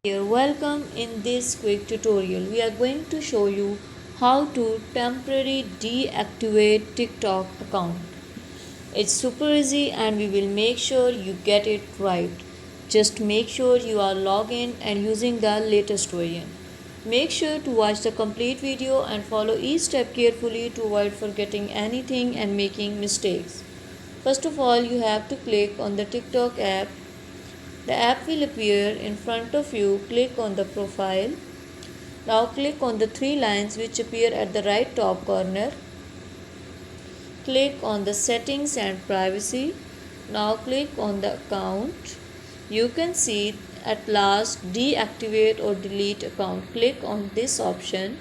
Here, welcome. In this quick tutorial we are going to show you how to temporarily deactivate TikTok account. It's super easy and we will make sure you get it right. Just make sure you are logged in and using the latest version. Make sure to watch the complete video and follow each step carefully to avoid forgetting anything and making mistakes. First of all, you have to click on the TikTok app. The app will appear in front of you. Click on the profile. Now click on the three lines which appear at the right top corner. Click on the settings and privacy. Now click on the account. You can see at last deactivate or delete account. Click on this option.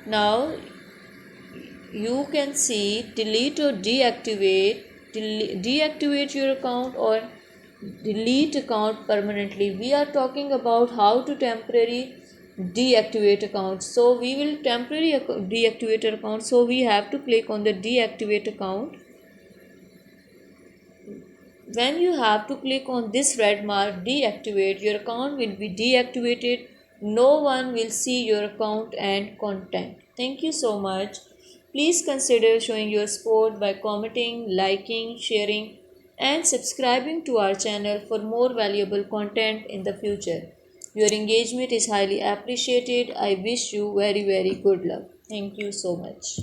Now you can see delete or deactivate. Deactivate your account or delete account permanently. We are talking about how to temporarily deactivate account. So we will temporarily deactivate our account. So we have to click on the deactivate account. When you have to click on this red mark deactivate, your account will be deactivated. No one will see your account and content. Thank you so much. Please consider showing your support by commenting, liking, sharing and subscribing to our channel for more valuable content in the future. Your engagement is highly appreciated. I wish you very good luck. Thank you so much.